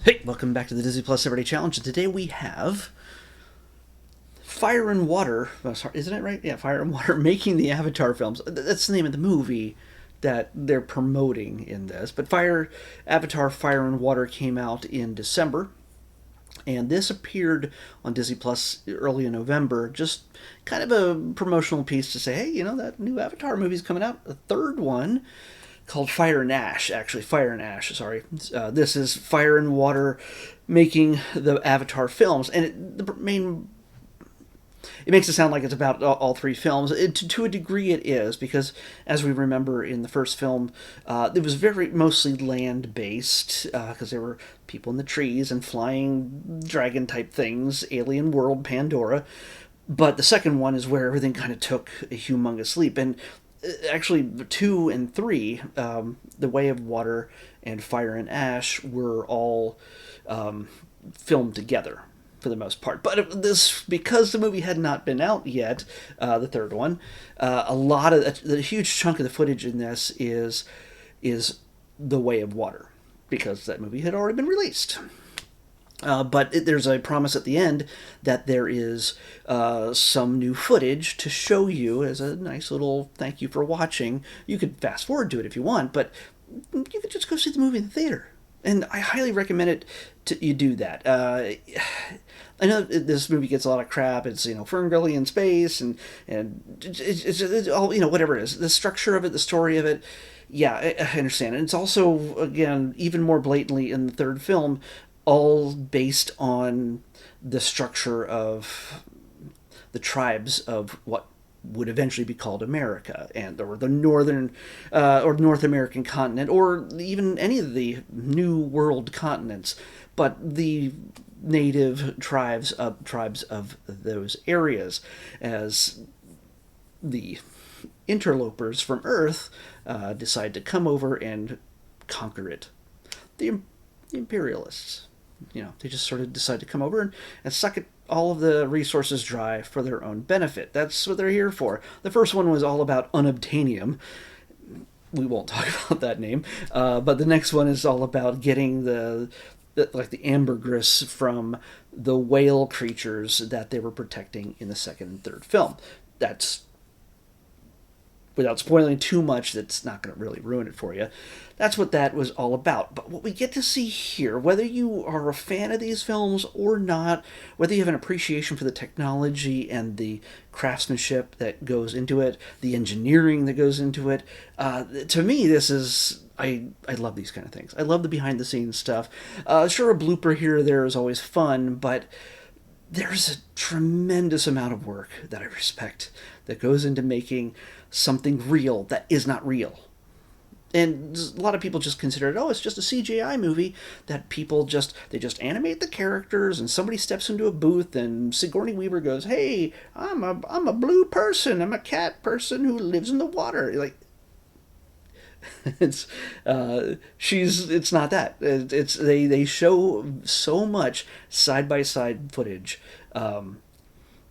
Hey, welcome back to the Disney Plus Everyday Challenge. And today we have Fire and Water. Oh, sorry, isn't it right? Yeah, Fire and Water making the Avatar films. That's the name of the movie that they're promoting in this. But Avatar Fire and Water came out in December. And this appeared on Disney Plus early in November, just kind of a promotional piece to say, hey, that new Avatar movie's coming out, a third one called Fire and Ash. Actually, Fire and Ash. Sorry, this is Fire and Water making the Avatar films, and it makes it sound like it's about all three films. To a degree, it is, because as we remember in the first film, it was very mostly land based, because there were people in the trees and flying dragon type things, alien world, Pandora. But the second one is where everything kind of took a humongous leap, and actually 2 and 3, The Way of Water and Fire and Ash, were all filmed together for the most part. But this, because the movie had not been out yet, the third one, a lot of the huge chunk of the footage in this is The Way of Water, because that movie had already been released. But there's a promise at the end that there is some new footage to show you as a nice little thank you for watching. You could fast forward to it if you want, but you could just go see the movie in the theater. And I highly recommend you do that. I know this movie gets a lot of crap. It's Ferngully in space and it's all whatever it is. The structure of it, the story of it. Yeah, I understand. And it's also, again, even more blatantly in the third film, all based on the structure of the tribes of what would eventually be called America, or the northern or North American continent, or even any of the New World continents, but the native tribes of those areas, as the interlopers from Earth decide to come over and conquer it. The imperialists, they just sort of decide to come over and suck it all of the resources dry for their own benefit. That's what they're here for. The first one was all about unobtainium. We won't talk about that name. But the next one is all about getting the ambergris from the whale creatures that they were protecting in the second and third film. That's, without spoiling too much, that's not going to really ruin it for you. That's what that was all about. But what we get to see here, whether you are a fan of these films or not, whether you have an appreciation for the technology and the craftsmanship that goes into it, the engineering that goes into it, to me, this is... I love these kind of things. I love the behind-the-scenes stuff. Sure, a blooper here or there is always fun, but there's a tremendous amount of work that I respect that goes into making something real that is not real. And a lot of people just consider it, it's just a CGI movie that they just animate the characters, and somebody steps into a booth and Sigourney Weaver goes, hey, I'm a blue person, I'm a cat person who lives in the water. Like, it's not that. They show so much side by side footage.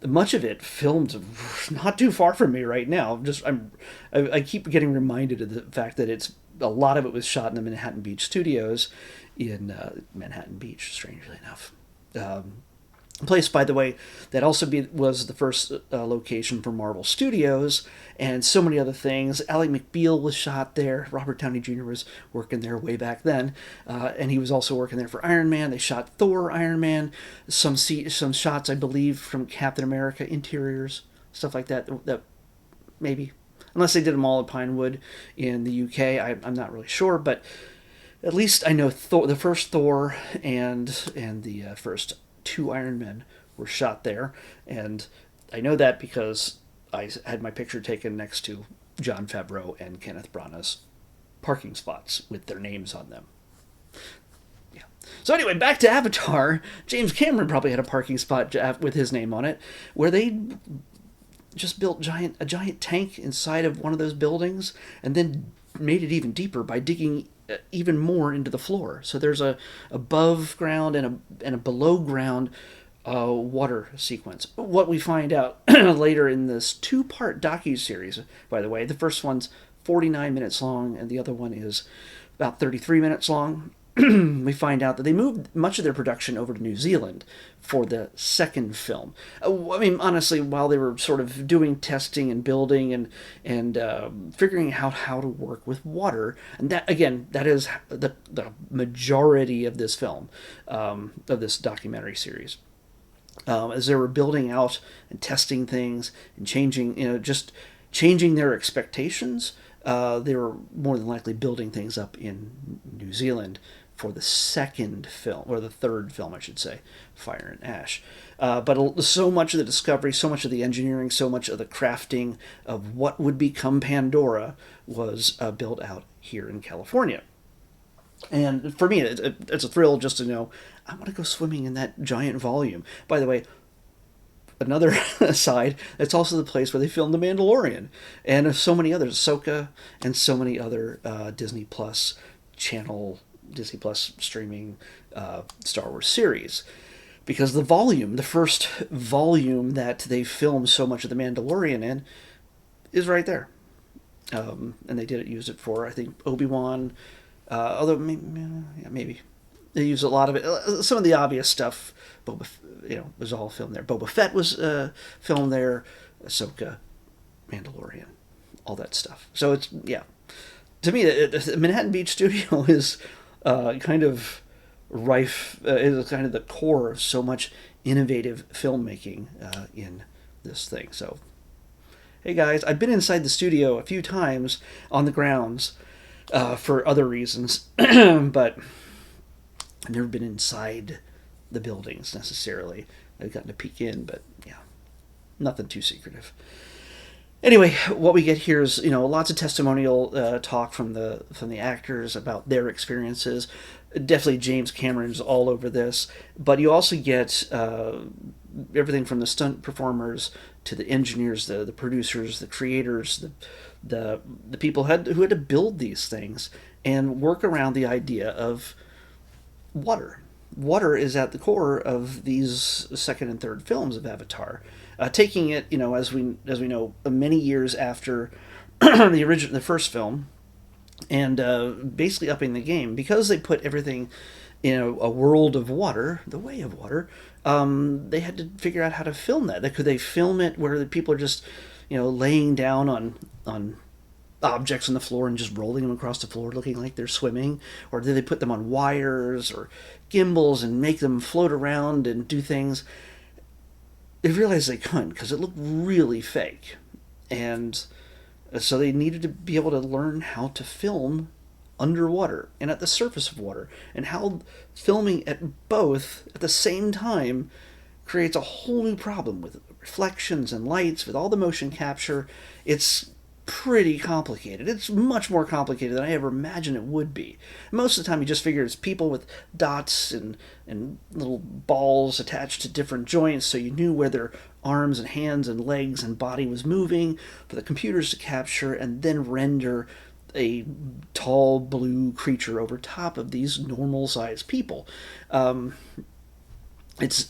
Much of it filmed not too far from me right now. I keep getting reminded of the fact that a lot of it was shot in the Manhattan Beach studios in Manhattan Beach, strangely enough. A place, by the way, that also was the first location for Marvel Studios, and so many other things. Ally McBeal was shot there. Robert Downey Jr. was working there way back then, and he was also working there for Iron Man. They shot Thor, Iron Man, some shots, I believe, from Captain America interiors, stuff like that. That maybe, unless they did them all at Pinewood in the UK, I'm not really sure, but at least I know the first Thor and the first 2 Iron Men were shot there, and I know that because I had my picture taken next to Jon Favreau and Kenneth Branagh's parking spots with their names on them. Yeah. So anyway, back to Avatar. James Cameron probably had a parking spot with his name on it, where they just built a giant tank inside of one of those buildings, and then made it even deeper by digging even more into the floor. So there's a above ground and a below ground water sequence. What we find out later in this 2-part docuseries, by the way, the first one's 49 minutes long and the other one is about 33 minutes long. we find out that they moved much of their production over to New Zealand for the second film. I mean, honestly, while they were sort of doing testing and building and figuring out how to work with water, and that again, that is the majority of this film, of this documentary series. As they were building out and testing things and changing, just changing their expectations, they were more than likely building things up in New Zealand for the second film, or the third film, I should say, Fire and Ash. But so much of the discovery, so much of the engineering, so much of the crafting of what would become Pandora was built out here in California. And for me, it's a thrill just to know I want to go swimming in that giant volume. By the way, another aside, it's also the place where they filmed The Mandalorian and so many others, Ahsoka, and so many other Disney Plus channel, Disney Plus streaming Star Wars series. Because the first volume that they filmed so much of The Mandalorian in, is right there. And they use it for, I think, Obi-Wan, although maybe they use a lot of it. Some of the obvious stuff, was all filmed there. Boba Fett was filmed there. Ahsoka, Mandalorian, all that stuff. So it's to me, the Manhattan Beach Studio is kind of rife. Is kind of the core of so much innovative filmmaking in this thing. So, hey guys, I've been inside the studio a few times on the grounds for other reasons, but I've never been inside the buildings necessarily. I've gotten to peek in, but nothing too secretive. Anyway, what we get here is lots of testimonial talk from the actors about their experiences. Definitely James Cameron's all over this, but you also get everything from the stunt performers to the engineers, the producers, the creators, the people who had to build these things and work around the idea of water. Water is at the core of these second and third films of Avatar, taking it, as we know, many years after the first film, and basically upping the game because they put everything in a world of water, the way of water. They had to figure out how to film that. Could they film it where the people are just, laying down on objects on the floor and just rolling them across the floor looking like they're swimming? Or did they put them on wires or gimbals and make them float around and do things? They realized they couldn't because it looked really fake. And so they needed to be able to learn how to film underwater and at the surface of water, and how filming at both at the same time creates a whole new problem with reflections and lights, with all the motion capture. It's pretty complicated. It's much more complicated than I ever imagined it would be. Most of the time you just figure it's people with dots and little balls attached to different joints, so you knew where their arms and hands and legs and body was moving for the computers to capture and then render a tall blue creature over top of these normal sized people. It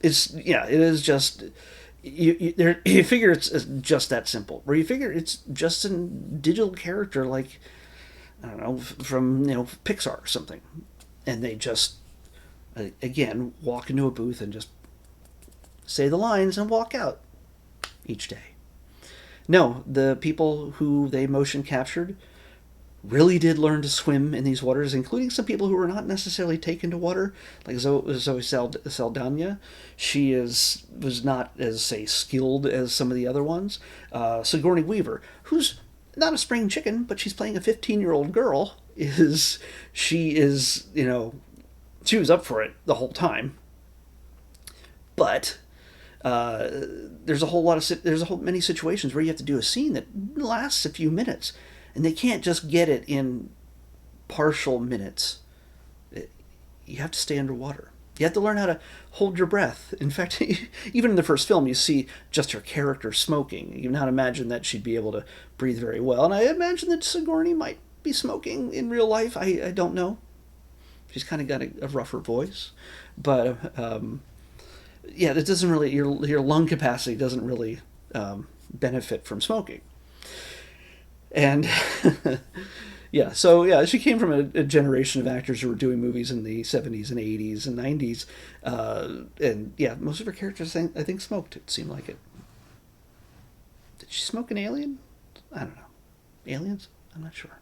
is just you figure it's just that simple. Where you figure it's just a digital character, like, I don't know, from Pixar or something, and they just again walk into a booth and just say the lines and walk out each day. No, the people who they motion captured really did learn to swim in these waters, including some people who were not necessarily taken to water, like Zoe Saldana. She was not as, say, skilled as some of the other ones. Sigourney Weaver, who's not a spring chicken, but she's playing a 15-year-old girl, she was up for it the whole time. But there's many situations where you have to do a scene that lasts a few minutes, and they can't just get it in partial minutes. You have to stay underwater. You have to learn how to hold your breath. In fact, even in the first film, you see just her character smoking. You cannot imagine that she'd be able to breathe very well. And I imagine that Sigourney might be smoking in real life. I don't know. She's kind of got a rougher voice. But it doesn't really, your lung capacity doesn't really benefit from smoking. And Yeah, so yeah, she came from a generation of actors who were doing movies in the 70s and 80s and 90s. And yeah, most of her characters, I think, smoked. It seemed like it. Did she smoke an Alien? I don't know. Aliens? I'm not sure.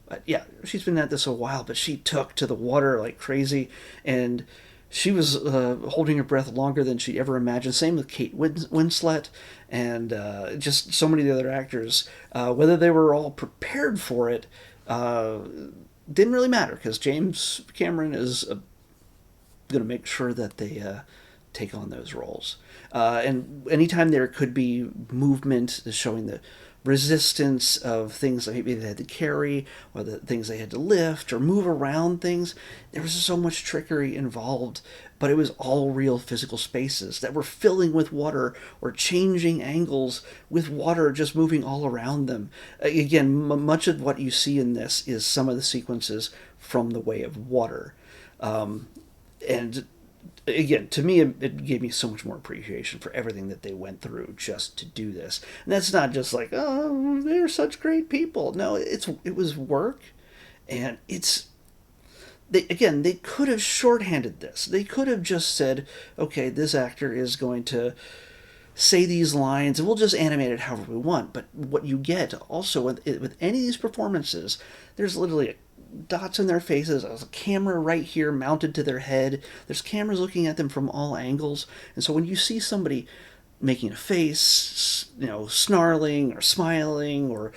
But yeah, she's been at this a while, but she took to the water like crazy, and she was holding her breath longer than she ever imagined. Same with Kate Winslet, and just so many of the other actors. Whether they were all prepared for it uh, didn't really matter because James Cameron is going to make sure that they take on those roles. And anytime there could be movement showing the resistance of things that maybe they had to carry or the things they had to lift or move around things, there was so much trickery involved, but it was all real physical spaces that were filling with water or changing angles with water just moving all around them. Again, much of what you see in this is some of the sequences from The Way of Water. And again, to me, it gave me so much more appreciation for everything that they went through just to do this. And that's not just like, oh, they're such great people. No, it was work, and they could have shorthanded this. They could have just said, okay, this actor is going to say these lines and we'll just animate it however we want. But what you get also with any of these performances, there's literally dots in their faces. There's a camera right here mounted to their head. There's cameras looking at them from all angles. And so when you see somebody making a face, snarling or smiling or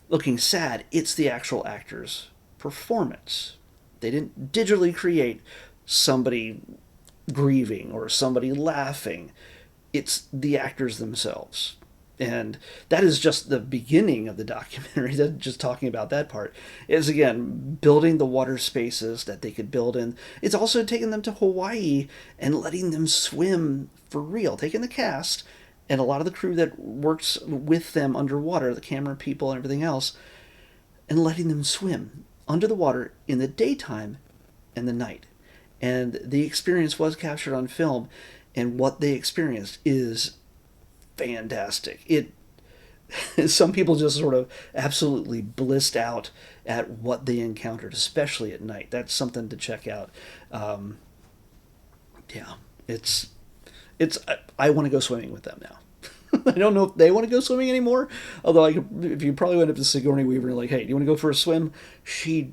looking sad, it's the actual actor's performance. They didn't digitally create somebody grieving or somebody laughing. It's the actors themselves. And that is just the beginning of the documentary. Just talking about that part is, again, building the water spaces that they could build in. It's also taking them to Hawaii and letting them swim for real, taking the cast and a lot of the crew that works with them underwater, the camera people and everything else, and letting them swim under the water in the daytime and the night. And the experience was captured on film, and what they experienced is fantastic. It some people just sort of absolutely blissed out at what they encountered, especially at night. That's something to check out. Yeah, I want to go swimming with them now. I don't know if they want to go swimming anymore. Although if you probably went up to Sigourney Weaver and like, hey, do you want to go for a swim? She'd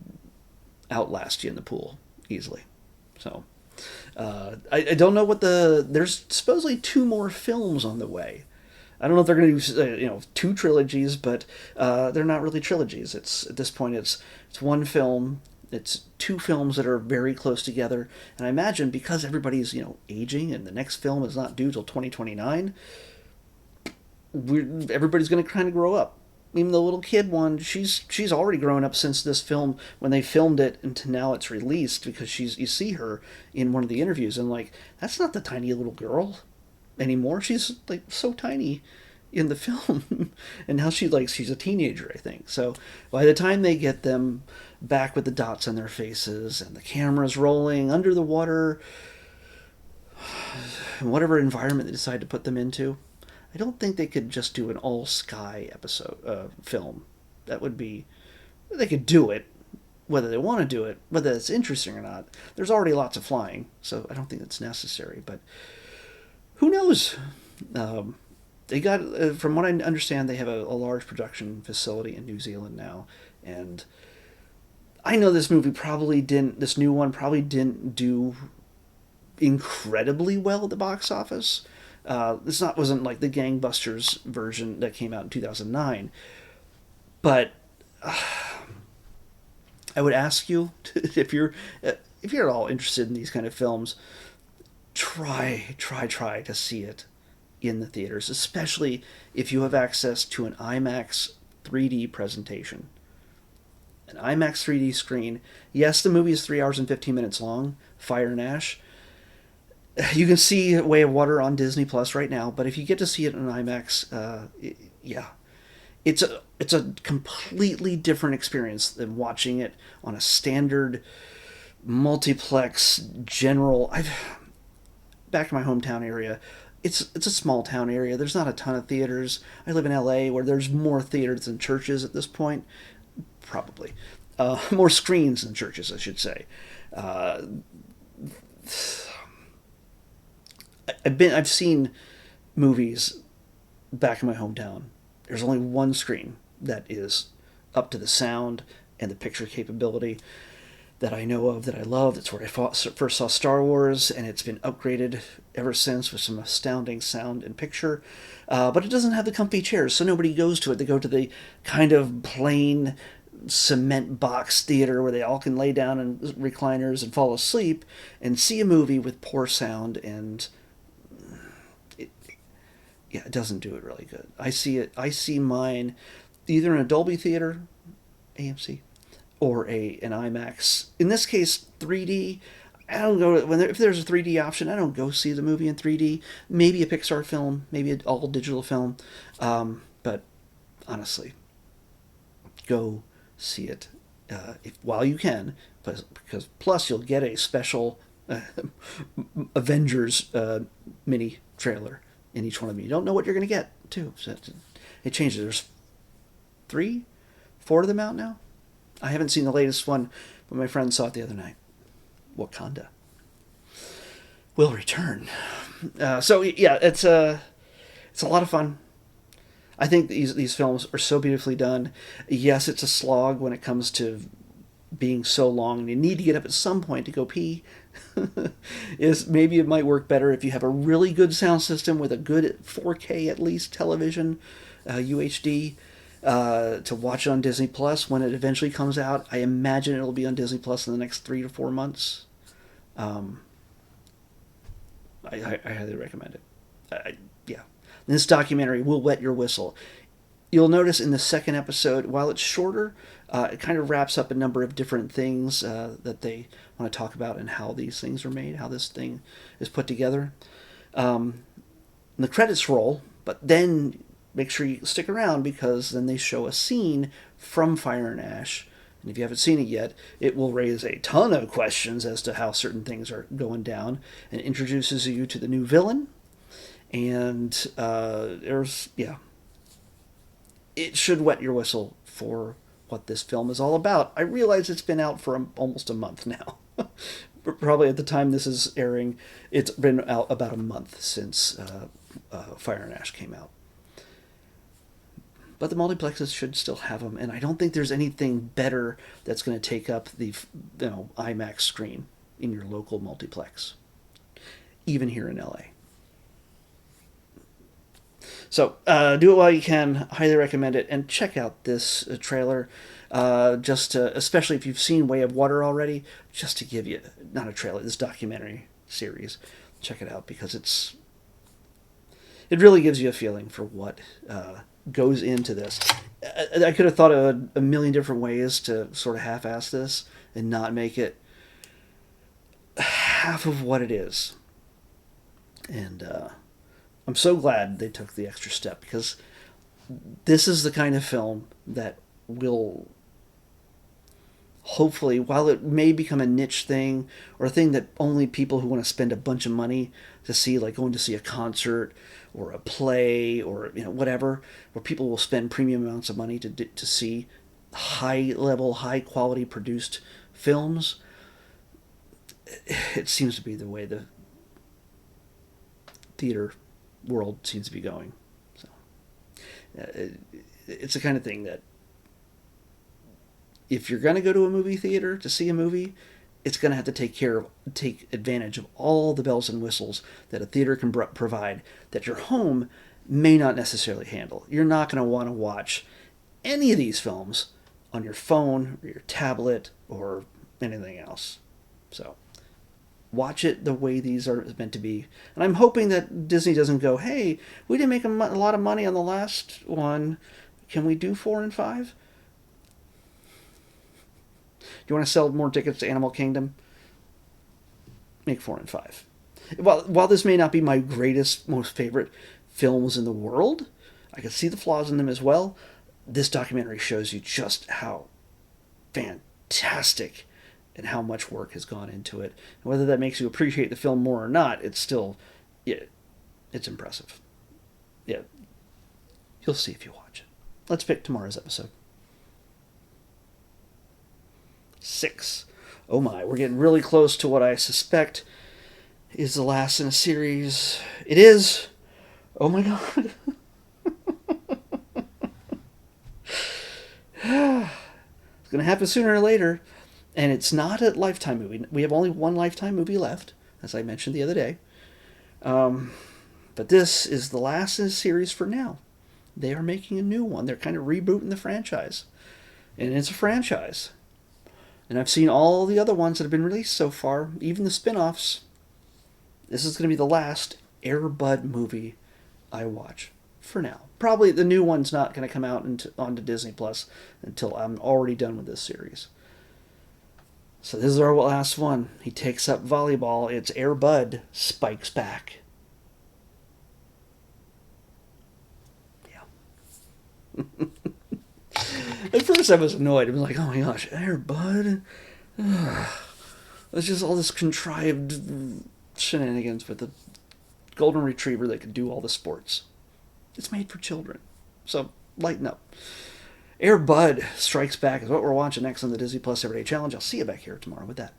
outlast you in the pool easily. So I don't know what there's supposedly 2 more films on the way. I don't know if they're going to do 2 trilogies, but they're not really trilogies. It's at this point it's one film. It's 2 films that are very close together, and I imagine because everybody's aging and the next film is not due till 2029, everybody's going to kind of grow up. Even the little kid one, she's already grown up since this film when they filmed it until now it's released, because you see her in one of the interviews and like, that's not the tiny little girl anymore. She's like so tiny in the film and now she's a teenager, I think. So by the time they get them back with the dots on their faces and the cameras rolling under the water, whatever environment they decide to put them into, I don't think they could just do an all sky film. That would be, they could do it, whether they want to do it, whether it's interesting or not. There's already lots of flying, so I don't think it's necessary. But who knows? They got, from what I understand, they have a large production facility in New Zealand now, and I know this new one probably didn't do incredibly well at the box office. Wasn't like the gangbusters version that came out in 2009, but I would ask you if you're at all interested in these kind of films, try to see it in the theaters, especially if you have access to an IMAX 3D presentation. An IMAX 3D screen. Yes, the movie is 3 hours and 15 minutes long. Fire and Ash. You can see Way of Water on Disney Plus right now, but if you get to see it in IMAX, yeah, it's a completely different experience than watching it on a standard multiplex general. Back in my hometown area, it's a small town area. There's not a ton of theaters. I live in LA, where there's more theaters than churches at this point. probably. More screens in churches, I should say. Uh, I've seen movies back in my hometown. There's only one screen that is up to the sound and the picture capability that I know of, that I love. That's where I first saw Star Wars, and it's been upgraded ever since with some astounding sound and picture. But it doesn't have the comfy chairs, so nobody goes to it. They go to the kind of plain cement box theater where they all can lay down in recliners and fall asleep and see a movie with poor sound, and it, yeah, it doesn't do it really good. I see mine either in a Dolby theater, AMC, or an IMAX. In this case, 3D. I don't go if there's a 3D option. I don't go see the movie in 3D. Maybe a Pixar film, maybe an all digital film. But honestly, go see it while you can, because plus you'll get a special Avengers mini trailer in each one of them. You don't know what you're going to get too. So it changes. There's 4 of them out now. I haven't seen the latest one, but my friend saw it the other night. Wakanda will return. So yeah, it's a lot of fun. I think these films are so beautifully done. Yes, it's a slog when it comes to being so long, and you need to get up at some point to go pee. Is maybe it might work better if you have a really good sound system with a good 4K at least television, UHD. To watch it on Disney Plus when it eventually comes out. I imagine it'll be on Disney Plus in the next 3 to 4 months. I highly recommend it. Yeah, this documentary will wet your whistle. You'll notice in the second episode, while it's shorter, it kind of wraps up a number of different things that they want to talk about and how these things are made, how this thing is put together. The credits roll, but then make sure you stick around, because then they show a scene from Fire and Ash. And if you haven't seen it yet, it will raise a ton of questions as to how certain things are going down, and introduces you to the new villain. And it should wet your whistle for what this film is all about. I realize it's been out for almost a month now. Probably at the time this is airing, it's been out about a month since Fire and Ash came out. But the multiplexes should still have them, and I don't think there's anything better that's going to take up the IMAX screen in your local multiplex, even here in LA. So do it while you can. Highly recommend it, and check out this trailer. Especially if you've seen Way of Water already, just to give you, not a trailer, this documentary series. Check it out, because it really gives you a feeling for what goes into this. I could have thought of a million different ways to sort of half-ass this and not make it half of what it is. And I'm so glad they took the extra step, because this is the kind of film that will hopefully, while it may become a niche thing, or a thing that only people who want to spend a bunch of money to see, like going to see a concert or a play or whatever, where people will spend premium amounts of money to see high level, high quality produced films, it seems to be the way the theater world seems to be going. So it's the kind of thing that, if you're going to go to a movie theater to see a movie, it's going to have to take advantage of all the bells and whistles that a theater can provide that your home may not necessarily handle. You're not going to want to watch any of these films on your phone or your tablet or anything else. So watch it the way these are meant to be. And I'm hoping that Disney doesn't go, hey, we didn't make a lot of money on the last one. Can we do 4 and 5? Do you want to sell more tickets to Animal Kingdom? Make 4 and 5. While this may not be my greatest, most favorite films in the world, I can see the flaws in them as well. This documentary shows you just how fantastic and how much work has gone into it. And whether that makes you appreciate the film more or not, it's still, it's impressive. Yeah, you'll see if you watch it. Let's pick tomorrow's episode. 6. Oh my, we're getting really close to what I suspect is the last in a series. It is. Oh my god. It's going to happen sooner or later. And it's not a Lifetime movie. We have only one Lifetime movie left, as I mentioned the other day. But this is the last in the series for now. They are making a new one. They're kind of rebooting the franchise. And it's a franchise. And I've seen all the other ones that have been released so far, even the spin-offs. This is going to be the last Air Bud movie I watch for now. Probably the new one's not going to come out onto Disney Plus until I'm already done with this series. So this is our last one. He takes up volleyball. It's Air Bud Spikes Back. Yeah. At first I was annoyed. I was like, oh my gosh, Air Bud? It's just all this contrived shenanigans with the golden retriever that could do all the sports. It's made for children. So lighten up. Air Bud Strikes Back is what we're watching next on the Disney Plus Everyday Challenge. I'll see you back here tomorrow with that.